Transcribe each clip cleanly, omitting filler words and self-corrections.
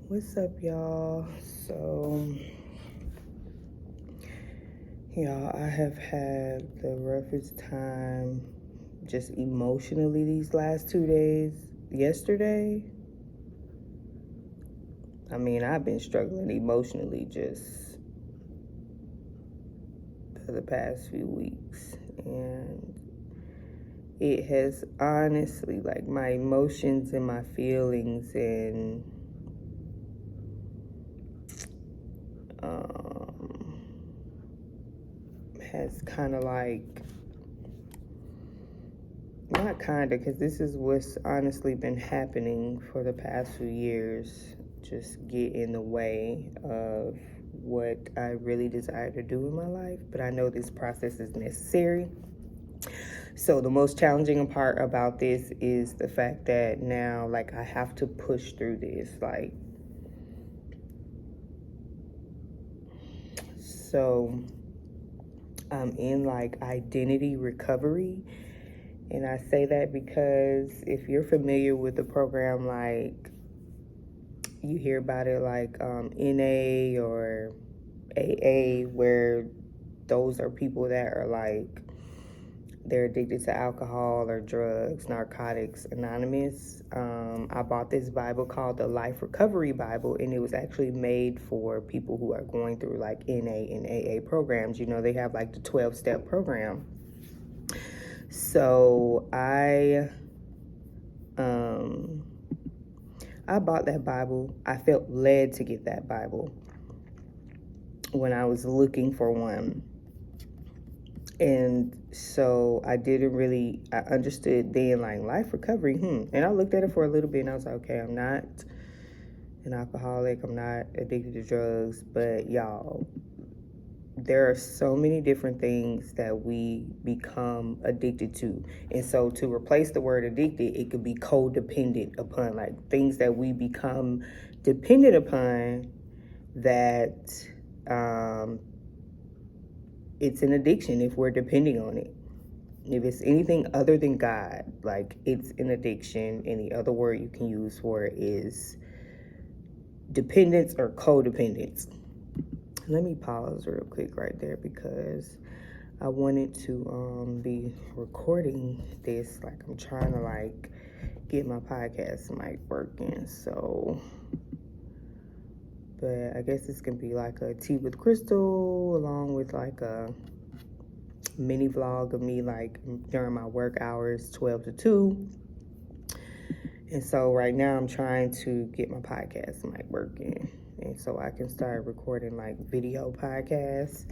What's up, y'all? Y'all, I have had the roughest time just emotionally these last 2 days. Yesterday, I've been struggling emotionally just for the past few weeks. And it has honestly, like, my emotions and my feelings and has kind of like, not kind of, because this is what's honestly been happening for the past few years, just get in the way of what I really desire to do in my life. But I know this process is necessary. So the most challenging part about this is the fact that now, like, I have to push through this. So I'm in like identity recovery. And I say that because if you're familiar with the program, like, you hear about it like NA or AA, where those are people that are like, they're addicted to alcohol or drugs, Narcotics Anonymous. I bought this Bible called the Life Recovery Bible, and it was actually made for people who are going through like NA and AA programs. You know, they have like the 12-step program. So I bought that Bible. I felt led to get that Bible when I was looking for one. And so I understood then, like, life recovery, And I looked at it for a little bit and I was like, okay, I'm not an alcoholic. I'm not addicted to drugs. But y'all, there are so many different things that we become addicted to. And so to replace the word addicted, it could be codependent upon, like, things that we become dependent upon, that it's an addiction if we're depending on it. If it's anything other than God, like, it's an addiction. And the other word you can use for it is dependence or codependence. Let me pause real quick right there because I wanted to be recording this. Like, I'm trying to like get my podcast mic working. So, but I guess this can be like a tea with Krystal, along with like a mini vlog of me like during my work hours, 12 to 2. And so right now I'm trying to get my podcast mic working, and so I can start recording like video podcasts,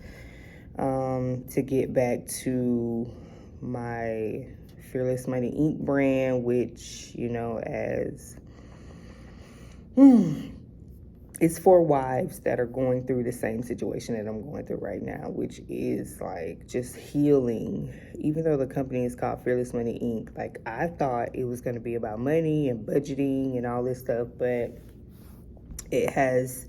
to get back to my Fearless Money Inc. brand, which, you know, as it's for wives that are going through the same situation that I'm going through right now, which is like just healing. Even though the company is called Fearless Money Inc., like, I thought it was going to be about money and budgeting and all this stuff, but it has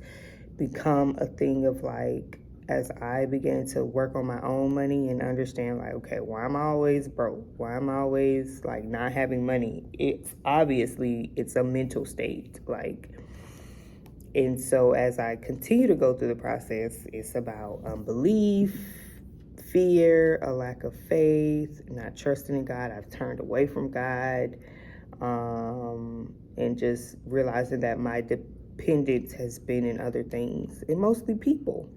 become a thing of like, as I began to work on my own money and understand, like, okay, why am I always broke? Why am I always like not having money? It's obviously, it's a mental state, like. And so as I continue to go through the process, it's about unbelief, fear, a lack of faith, not trusting in God. I've turned away from God, and just realizing that my dependence has been in other things, and mostly people,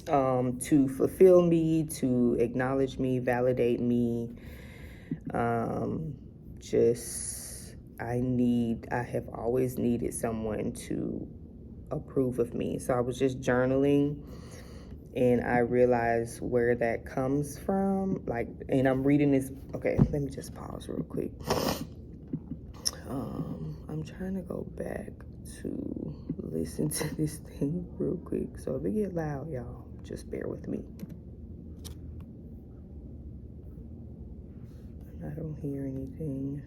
to fulfill me, to acknowledge me, validate me. I have always needed someone to approve of me. So I was just journaling, and I realized where that comes from. Like, and I'm reading this. Okay, let me just pause real quick. I'm trying to go back to listen to this thing real quick. So if it get loud, y'all, just bear with me. I don't hear anything.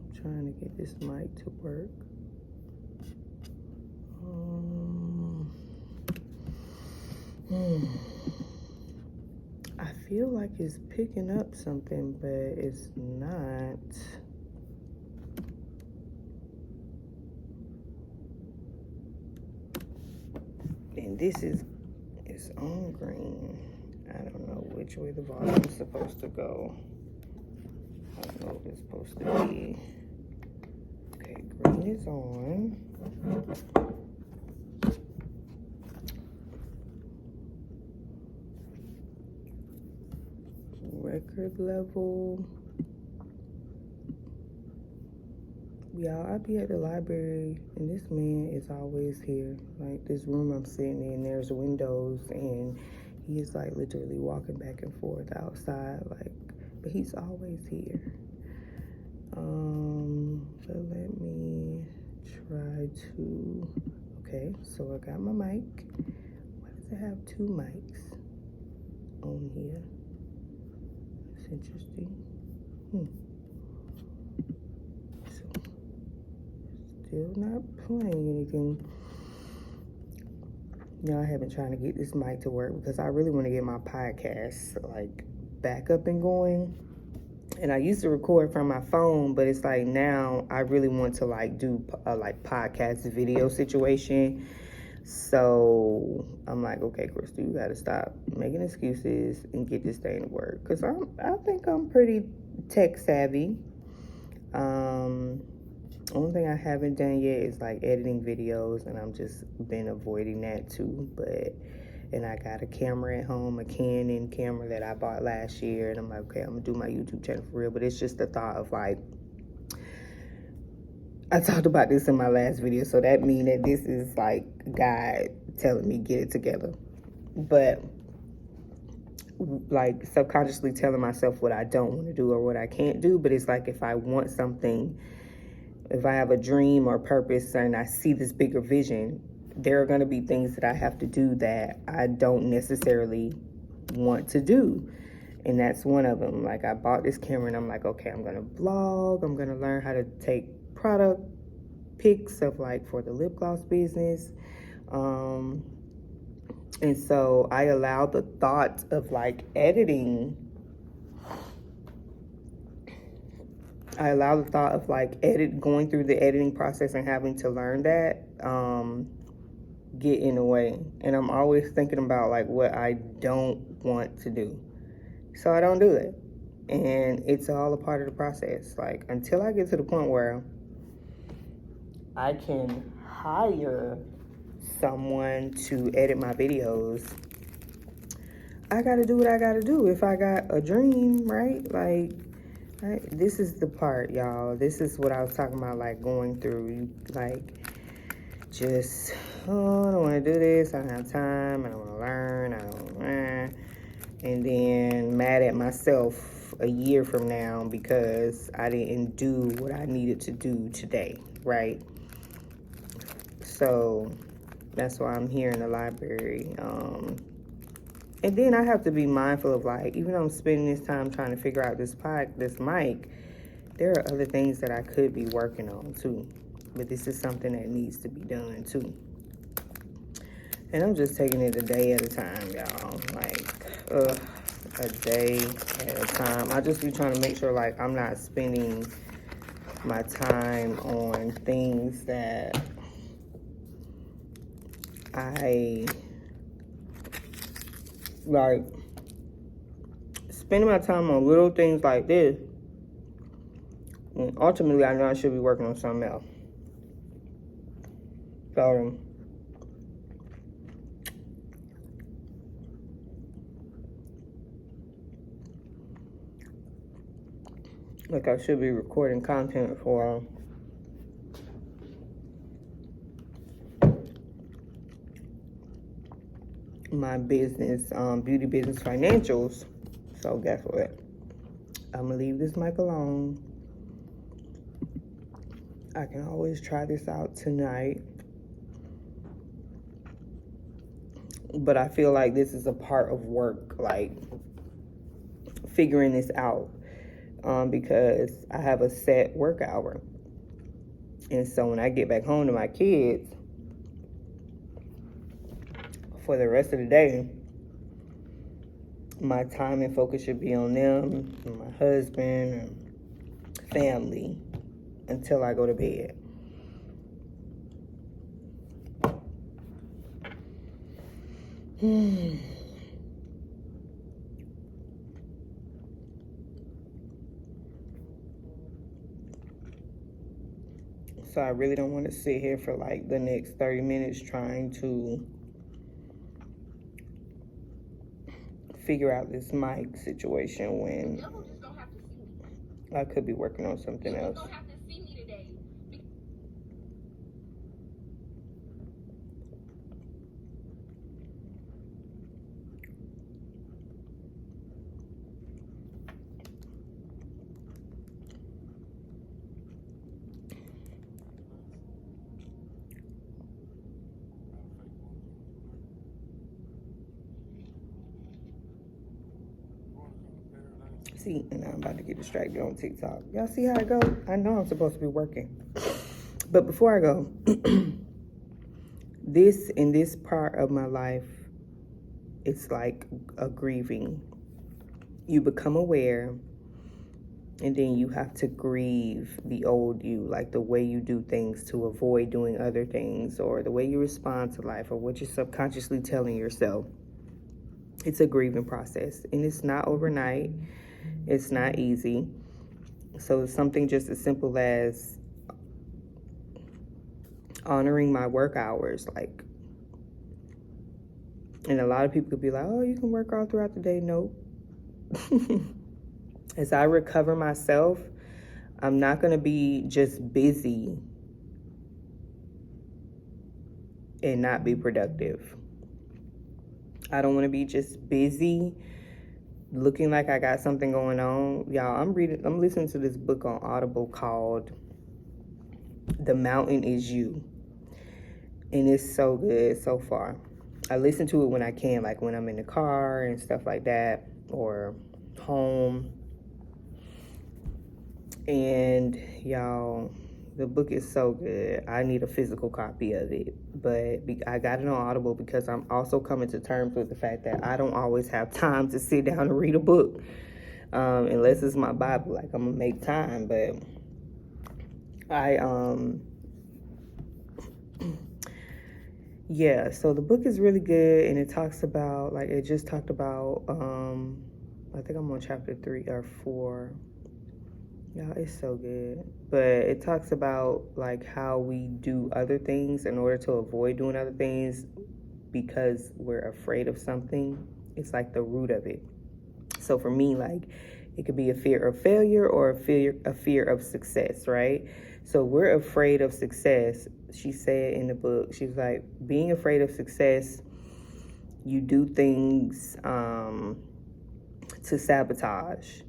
I'm trying to get this mic to work. I feel like it's picking up something, but it's not. this is on green. I don't know which way the volume is supposed to go. I don't know what it's supposed to be. Okay, green is on. Record level. Y'all, I be at the library and this man is always here. Like this room I'm sitting in, there's windows and he's like literally walking back and forth outside, like, but he's always here. So let me try to, okay, so I got my mic. Why does it have two mics on here? That's interesting. So, still not playing anything. Now I have been trying to get this mic to work because I really want to get my podcast like back up and going. And I used to record from my phone, but it's like now I really want to like do a like podcast video situation. So I'm like, okay, Krystal, you got to stop making excuses and get this thing to work. Because I think I'm pretty tech savvy. Only thing I haven't done yet is like editing videos, and I'm just been avoiding that too. And I got a camera at home, a Canon camera that I bought last year, and I'm like, okay, I'm gonna do my YouTube channel for real. But it's just the thought of like, I talked about this in my last video, so that means that this is like God telling me get it together. But like subconsciously telling myself what I don't want to do or what I can't do. But it's like if I want something, if I have a dream or purpose and I see this bigger vision, there are going to be things that I have to do that I don't necessarily want to do. And that's one of them. Like I bought this camera and I'm like, okay, I'm going to vlog. I'm going to learn how to take product pics of like for the lip gloss business. And so I allowed the thought of like editing. I allow the thought of like going through the editing process and having to learn that, get in the way. And I'm always thinking about like what I don't want to do. So I don't do it. And it's all a part of the process. Like until I get to the point where I can hire someone to edit my videos, I gotta do what I gotta do. If I got a dream, right? Like, right? This is the part, y'all. This is what I was talking about, like going through. You like just, oh, I don't want to do this. I don't have time. I don't want to learn. I don't, and then mad at myself a year from now because I didn't do what I needed to do today, right? So that's why I'm here in the library. And then I have to be mindful of like, even though I'm spending this time trying to figure out this mic, there are other things that I could be working on too. But this is something that needs to be done too. And I'm just taking it a day at a time, y'all. Like, a day at a time. I just be trying to make sure like I'm not spending my time on things that I like spending my time on little things like this, and ultimately I know I should be working on something else. So like I should be recording content for my business, beauty business financials. So guess what? I'm gonna leave this mic alone. I can always try this out tonight. But I feel like this is a part of work, like figuring this out, because I have a set work hour. And so when I get back home to my kids, for the rest of the day, my time and focus should be on them, and my husband, and family, until I go to bed. So I really don't want to sit here for like the next 30 minutes trying to figure out this mic situation when I could be working on something else. See, and now I'm about to get distracted on TikTok. Y'all see how I go? I know I'm supposed to be working. But before I go, this part of my life, it's like a grieving. You become aware, and then you have to grieve the old you, like the way you do things to avoid doing other things, or the way you respond to life, or what you're subconsciously telling yourself. It's a grieving process, and it's not overnight. It's not easy. So something just as simple as honoring my work hours, like, and a lot of people could be like, oh, you can work all throughout the day. Nope. As I recover myself, I'm not going to be just busy and not be productive. I don't want to be just busy looking like I got something going on. Y'all, I'm listening to this book on Audible called The Mountain Is You. And it's so good so far. I listen to it when I can, like when I'm in the car and stuff like that, or home. And y'all, the book is so good. I need a physical copy of it, but I got it on Audible because I'm also coming to terms with the fact that I don't always have time to sit down and read a book, unless it's my Bible. Like, I'm gonna make time, but yeah. So the book is really good, and it talks about, like, it just talked about, I think I'm on chapter 3 or 4. Yeah, it's so good. But it talks about like how we do other things in order to avoid doing other things because we're afraid of something. It's like the root of it. So for me, like, it could be a fear of failure or a fear of success, right? So we're afraid of success. She said in the book, she's like, being afraid of success, you do things to sabotage.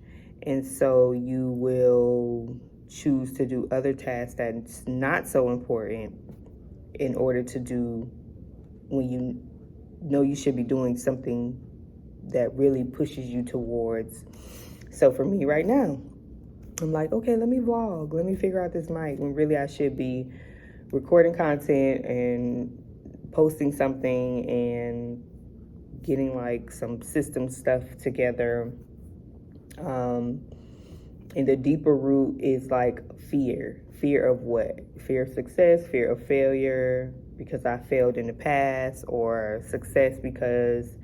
And so you will choose to do other tasks that's not so important in order to do when you know you should be doing something that really pushes you towards. So for me right now, I'm like, okay, let me vlog. Let me figure out this mic, when really I should be recording content and posting something and getting like some system stuff together. And the deeper root is like fear. Fear of what? Fear of success, fear of failure because I failed in the past, or success because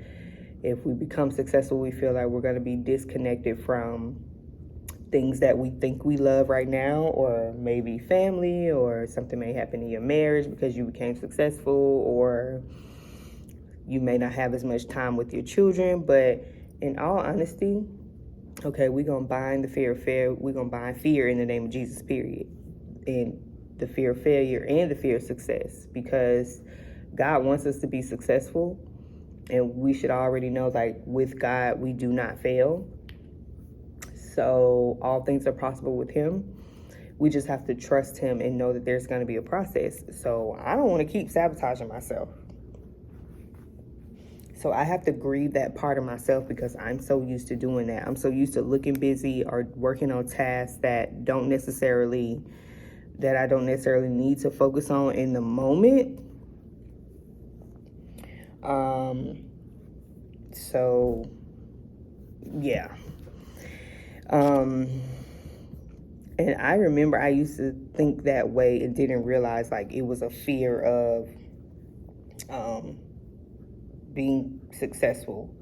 if we become successful, we feel like we're going to be disconnected from things that we think we love right now, or maybe family, or something may happen in your marriage because you became successful, or you may not have as much time with your children. But in all honesty, okay, we're going to bind the fear of failure. We're going to bind fear in the name of Jesus, period. And the fear of failure and the fear of success, because God wants us to be successful. And we should already know, like, with God, we do not fail. So all things are possible with him. We just have to trust him and know that there's going to be a process. So I don't want to keep sabotaging myself. So I have to grieve that part of myself because I'm so used to doing that. I'm so used to looking busy or working on tasks that I don't necessarily need to focus on in the moment. So yeah. And I remember I used to think that way and didn't realize like it was a fear of being successful?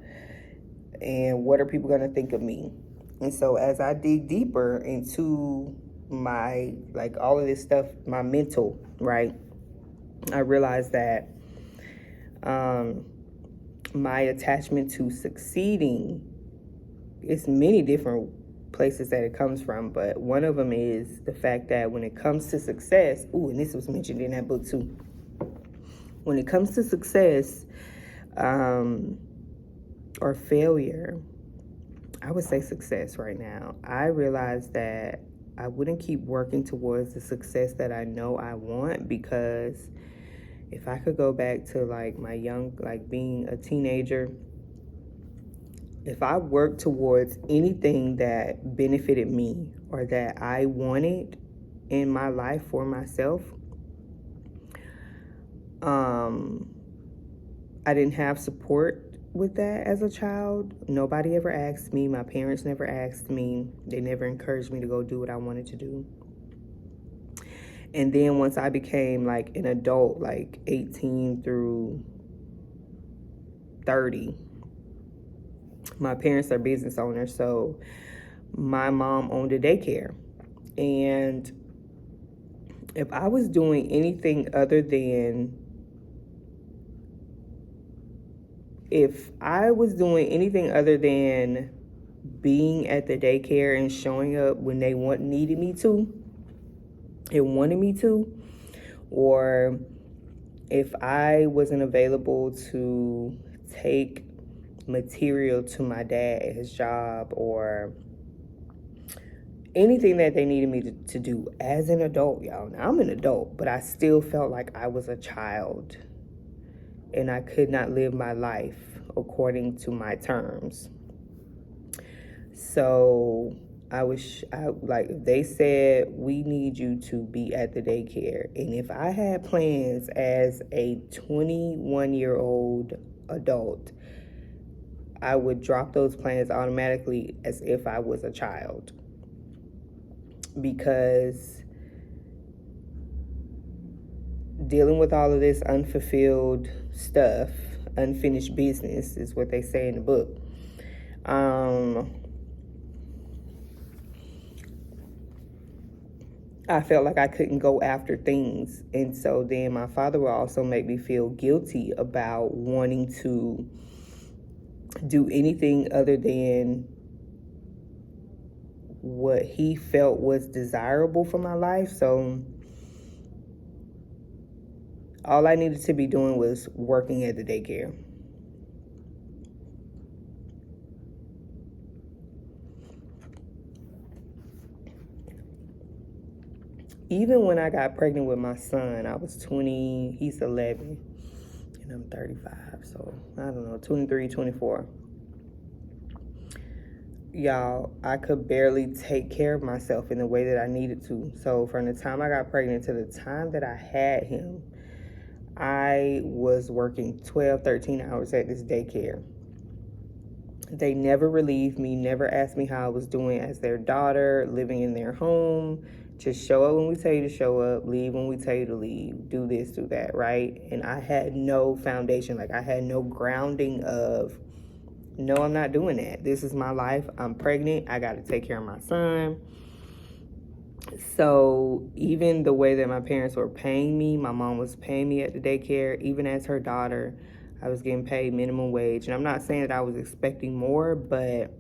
And what are people going to think of me? And so as I dig deeper into my, like, all of this stuff, my mental, right, I realized that my attachment to succeeding is many different places that it comes from, but one of them is the fact that when it comes to success, and this was mentioned in that book too, when it comes to success or failure, I would say success right now, I realized that I wouldn't keep working towards the success that I know I want, because if I could go back to like my being a teenager, if I worked towards anything that benefited me or that I wanted in my life for myself, I didn't have support with that as a child. Nobody ever asked me. My parents never asked me. They never encouraged me to go do what I wanted to do. And then once I became like an adult, like 18 through 30, my parents are business owners, so my mom owned a daycare. And if I was doing anything other than being at the daycare and showing up when they needed me to and wanted me to, or if I wasn't available to take material to my dad at his job, or anything that they needed me to do as an adult, y'all. Now, I'm an adult, but I still felt like I was a child and I could not live my life according to my terms. So they said, we need you to be at the daycare. And if I had plans as a 21-year-old adult, I would drop those plans automatically as if I was a child. Because dealing with all of this unfulfilled stuff, unfinished business is what they say in the book. I felt like I couldn't go after things. And so then my father would also make me feel guilty about wanting to do anything other than what he felt was desirable for my life. So all I needed to be doing was working at the daycare. Even when I got pregnant with my son, I was 20, he's 11, and I'm 35, so I don't know, 23, 24. Y'all, I could barely take care of myself in the way that I needed to. So from the time I got pregnant to the time that I had him, I was working 12, 13 hours at this daycare. They never relieved me, never asked me how I was doing as their daughter, living in their home. Just show up when we tell you to show up, leave when we tell you to leave, do this, do that, right? And I had no foundation. Like, I had no grounding of, no, I'm not doing that. This is my life. I'm pregnant. I got to take care of my son. So even the way that my parents were paying me, my mom was paying me at the daycare, even as her daughter, I was getting paid minimum wage. And I'm not saying that I was expecting more, but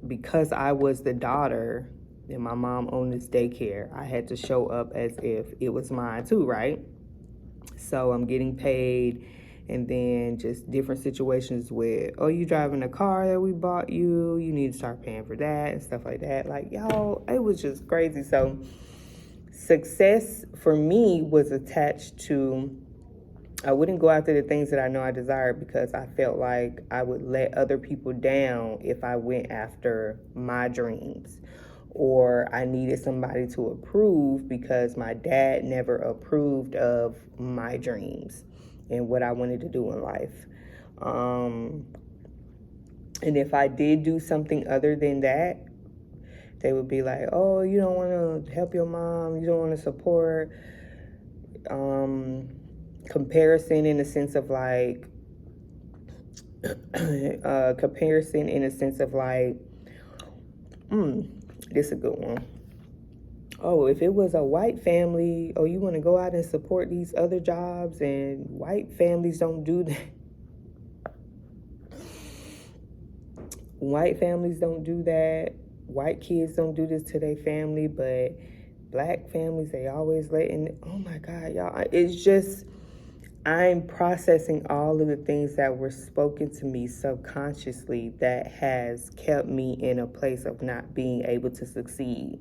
because I was the daughter and my mom owned this daycare, I had to show up as if it was mine too, right? So I'm getting paid, and then just different situations with, oh, you driving a car that we bought you, you need to start paying for that and stuff like that. Like, y'all, it was just crazy. So success for me was attached to, I wouldn't go after the things that I know I desired, because I felt like I would let other people down if I went after my dreams, or I needed somebody to approve because my dad never approved of my dreams and what I wanted to do in life. And if I did do something other than that, they would be like, oh, you don't want to help your mom, you don't want to support. Comparison in the sense of like, comparison in a sense of like, this is a good one. Oh, if it was a white family, oh, you want to go out and support these other jobs, and white families don't do that. White families don't do that. White kids don't do this to their family, but black families, they always letting, oh my God, y'all. It's just, I'm processing all of the things that were spoken to me subconsciously that has kept me in a place of not being able to succeed.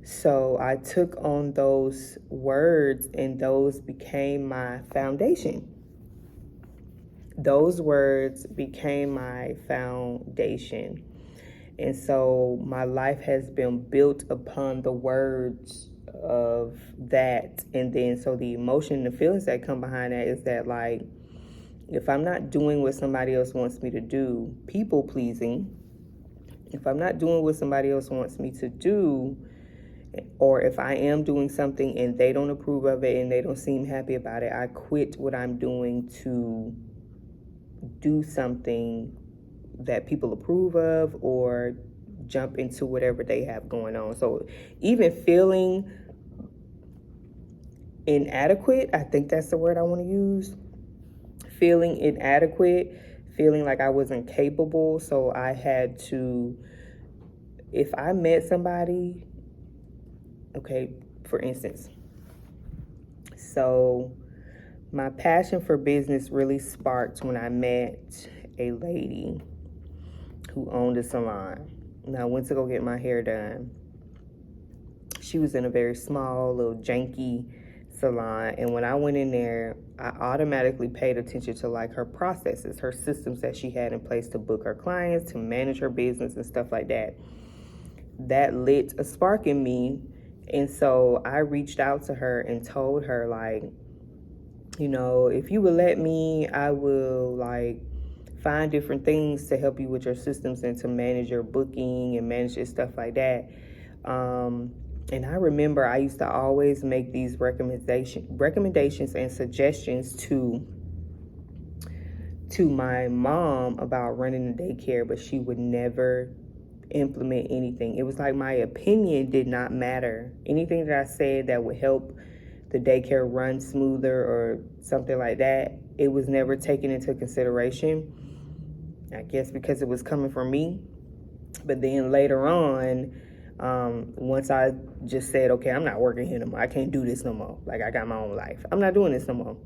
So I took on those words, and those became my foundation. Those words became my foundation. And so my life has been built upon the words of that. And then so the emotion and the feelings that come behind that is that, like, if I'm not doing what somebody else wants me to do, people pleasing, if I'm not doing what somebody else wants me to do, or if I am doing something and they don't approve of it and they don't seem happy about it, I quit what I'm doing to do something that people approve of or jump into whatever they have going on. So even feeling inadequate, I think that's the word I want to use. Feeling inadequate, feeling like I wasn't capable. So I had to, if I met somebody, okay, for instance, so my passion for business really sparked when I met a lady who owned a salon. Now, I went to go get my hair done. She was in a very small, little janky salon. And when I went in there, I automatically paid attention to like her processes, her systems that she had in place to book her clients, to manage her business and stuff like that. That lit a spark in me. And so I reached out to her and told her, like, you know, if you would let me, I will like find different things to help you with your systems and to manage your booking and manage your stuff like that. And I remember I used to always make these recommendations and suggestions to my mom about running the daycare, but she would never implement anything. It was like my opinion did not matter. Anything that I said that would help the daycare run smoother or something like that, it was never taken into consideration. I guess because it was coming from me. But then later on, once I just said, okay, I'm not working here no more. I can't do this no more. Like, I got my own life. I'm not doing this no more.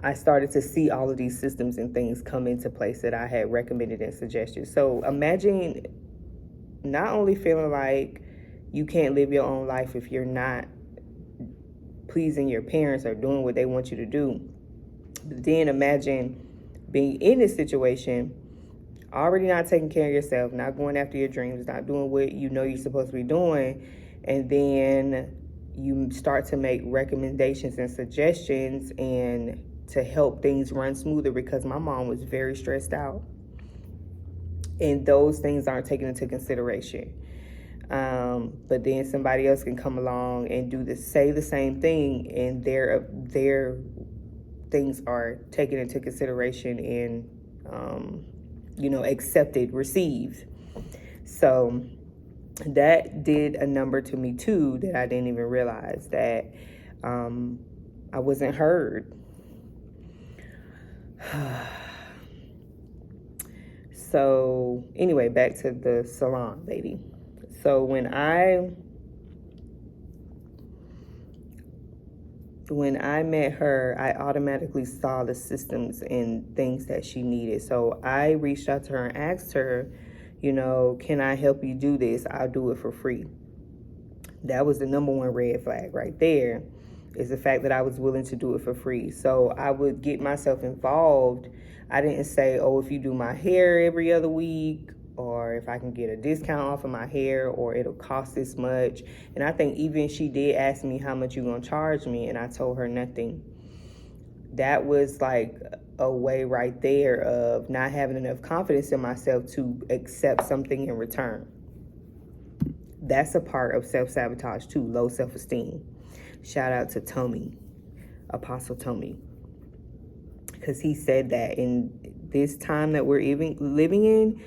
I started to see all of these systems and things come into place that I had recommended and suggested. So imagine not only feeling like you can't live your own life if you're not pleasing your parents or doing what they want you to do, but then imagine being in this situation, already not taking care of yourself, not going after your dreams, not doing what you know you're supposed to be doing, and then you start to make recommendations and suggestions and to help things run smoother, because my mom was very stressed out. And those things aren't taken into consideration. But then somebody else can come along and say the same thing, and their things are taken into consideration and accepted, received. So that did a number to me too, that I didn't even realize that I wasn't heard. So anyway, back to the salon lady. So when I met her, I automatically saw the systems and things that she needed. So I reached out to her and asked her, can I help you do this? I'll do it for free. That was the number one red flag right there, is the fact that I was willing to do it for free. So I would get myself involved. I didn't say, oh, if you do my hair every other week, or if I can get a discount off of my hair, or it'll cost this much. And I think even she did ask me, how much you gonna charge me? And I told her nothing. That was like a way right there of not having enough confidence in myself to accept something in return. That's a part of self-sabotage too, low self-esteem. Shout out to Tommy, Apostle Tommy. because he said that in this time that we're even living in,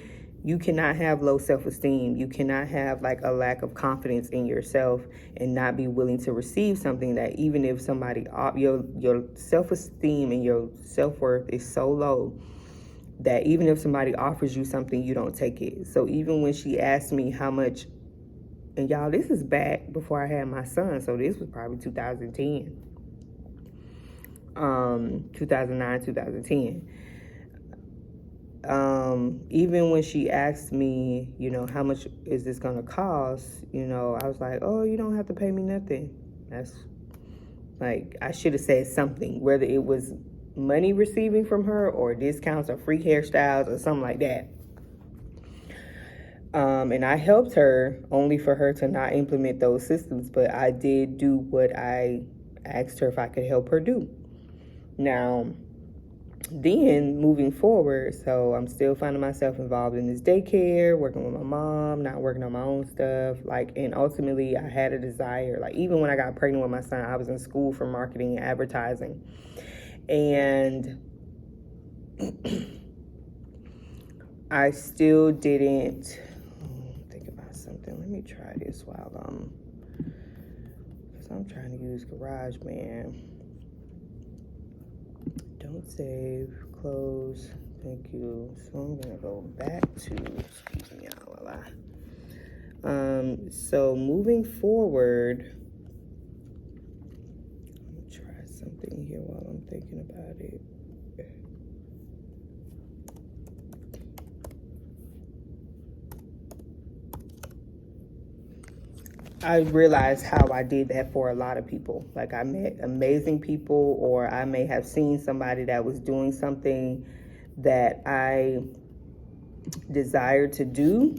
you cannot have low self-esteem. You cannot have like a lack of confidence in yourself and not be willing to receive something that even if somebody, your self-esteem and your self-worth is so low that even if somebody offers you something, you don't take it. So even when she asked me how much, and y'all, this is back before I had my son, so this was probably 2010, 2009, 2010. Even when she asked me, how much is this gonna cost, I was like, oh, you don't have to pay me nothing. That's like, I should have said something, whether it was money receiving from her or discounts or free hairstyles or something like that. And I helped her only for her to not implement those systems, but I did do what I asked her if I could help her do. Now, then moving forward, so I'm still finding myself involved in this daycare, working with my mom, not working on my own stuff, and ultimately I had a desire, even when I got pregnant with my son, I was in school for marketing and advertising, and I still didn't think about something. Let me try this while because I'm trying to use GarageBand. Don't save, close, thank you. So I'm gonna go back to, excuse me, y'all, so moving forward, let me try something here while I'm thinking about it. I realized how I did that for a lot of people. Like, I met amazing people, or I may have seen somebody that was doing something that I desired to do.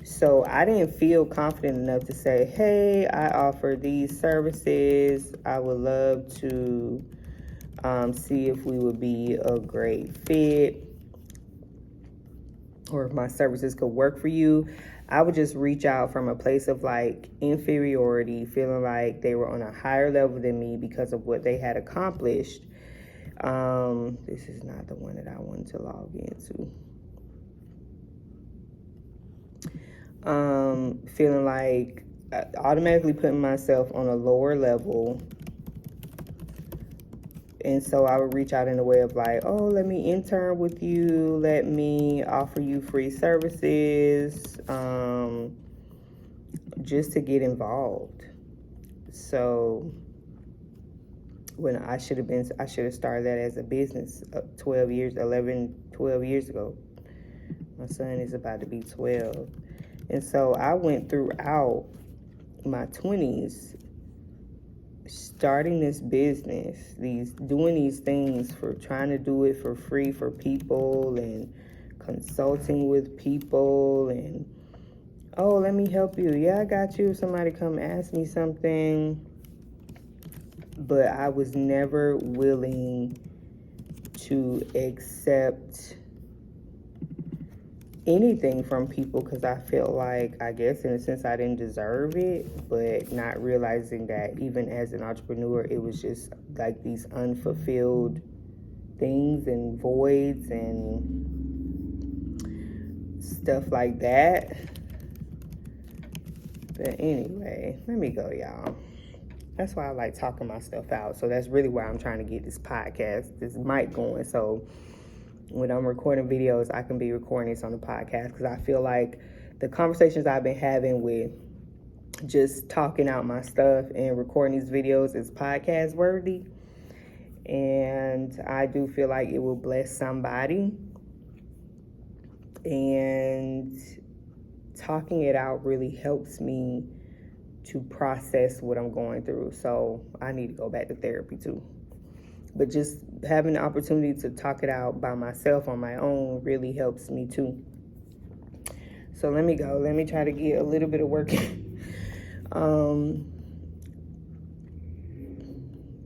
So I didn't feel confident enough to say, hey, I offer these services. I would love to see if we would be a great fit, or if my services could work for you. I would just reach out from a place of inferiority, feeling like they were on a higher level than me because of what they had accomplished. This is not the one that I wanted to log into. Feeling like automatically putting myself on a lower level. And so I would reach out in a way of oh, let me intern with you. Let me offer you free services, just to get involved. So when I should have started that as a business 12 years ago. My son is about to be 12. And so I went throughout my 20s starting this business, doing these things, for trying to do it for free for people, and consulting with people, and oh, let me help you. Yeah, I got you. If somebody come ask me something. But I was never willing to accept anything from people because I felt like, I guess in a sense, I didn't deserve it, but not realizing that even as an entrepreneur, it was just these unfulfilled things and voids and stuff like that. But anyway, let me go, y'all. That's why I like talking my stuff out. So that's really why I'm trying to get this mic going. So when I'm recording videos, I can be recording this on the podcast, because I feel like the conversations I've been having with just talking out my stuff and recording these videos is podcast worthy. And I do feel like it will bless somebody. And talking it out really helps me to process what I'm going through. So I need to go back to therapy too. But just having the opportunity to talk it out by myself on my own really helps me too. So let me go. Let me try to get a little bit of work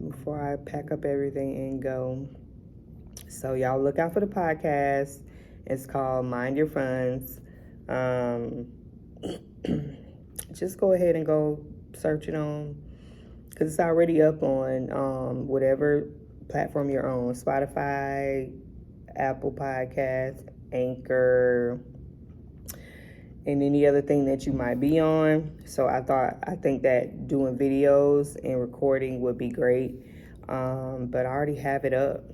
before I pack up everything and go. So y'all look out for the podcast. It's called Mind Your Funds. Just go ahead and go search it on, because it's already up on whatever platform you're on: Spotify, Apple Podcasts, Anchor, and any other thing that you might be on. So I think that doing videos and recording would be great. But I already have it up,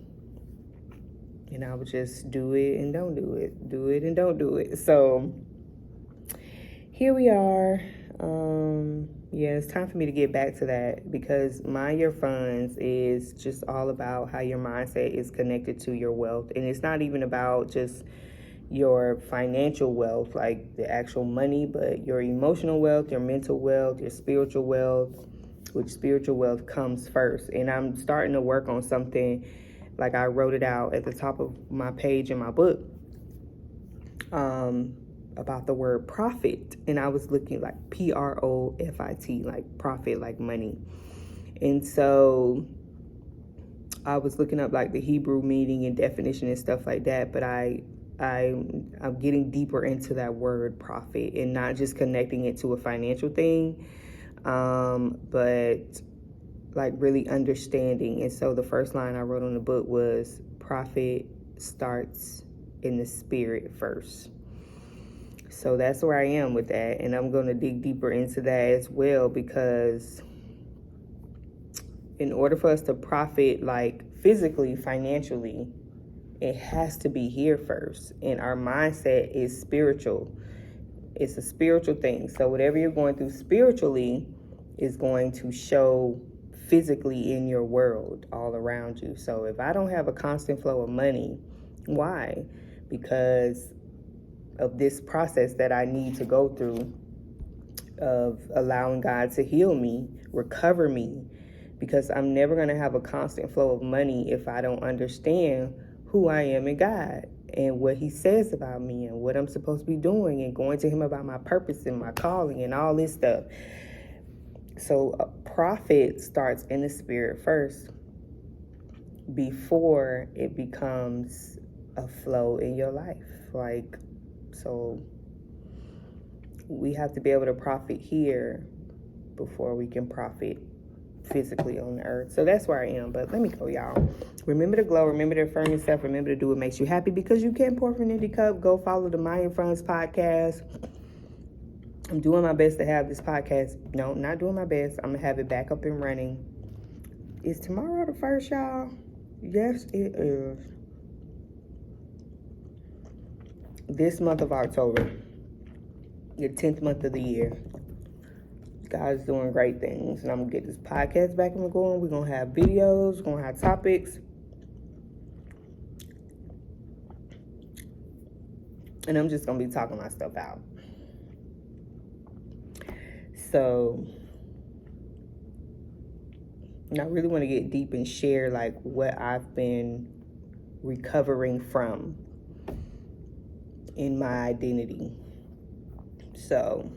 and I would just do it and don't do it, do it and don't do it. So here we are. Yeah, it's time for me to get back to that, because Mind Your Funds is just all about how your mindset is connected to your wealth. And it's not even about just your financial wealth, like the actual money, but your emotional wealth, your mental wealth, your spiritual wealth, which spiritual wealth comes first. And I'm starting to work on something, like I wrote it out at the top of my page in my book, about the word profit. And I was looking like PROFIT, like profit, like money. And so I was looking up like the Hebrew meaning and definition and stuff like that, but I'm getting deeper into that word profit, and not just connecting it to a financial thing, but like really understanding. And so the first line I wrote on the book was, profit starts in the spirit first. So that's where I am with that, and I'm going to dig deeper into that as well, because in order for us to profit, like physically, financially, it has to be here first. And our mindset is spiritual. It's a spiritual thing. So whatever you're going through spiritually is going to show physically in your world all around you. So if I don't have a constant flow of money, why? Because of this process that I need to go through of allowing God to heal me, recover me, because I'm never going to have a constant flow of money if I don't understand who I am in God and what He says about me and what I'm supposed to be doing, and going to Him about my purpose and my calling and all this stuff. So profit starts in the spirit first before it becomes a flow in your life. Like, so we have to be able to profit here before we can profit physically on the earth. So that's where I am. But let me go, y'all. Remember to glow. Remember to affirm yourself. Remember to do what makes you happy, because you can pour from an empty cup. Go follow the Mind Your Funds podcast. I'm doing my best to have this podcast. No, not doing my best. I'm going to have it back up and running. Is tomorrow the first, y'all? Yes, it is. This month of October, the 10th month of the year, God's doing great things. And I'm going to get this podcast back and going. We're going to have videos. We're going to have topics. And I'm just going to be talking my stuff out. So, and I really want to get deep and share like what I've been recovering from in my identity. So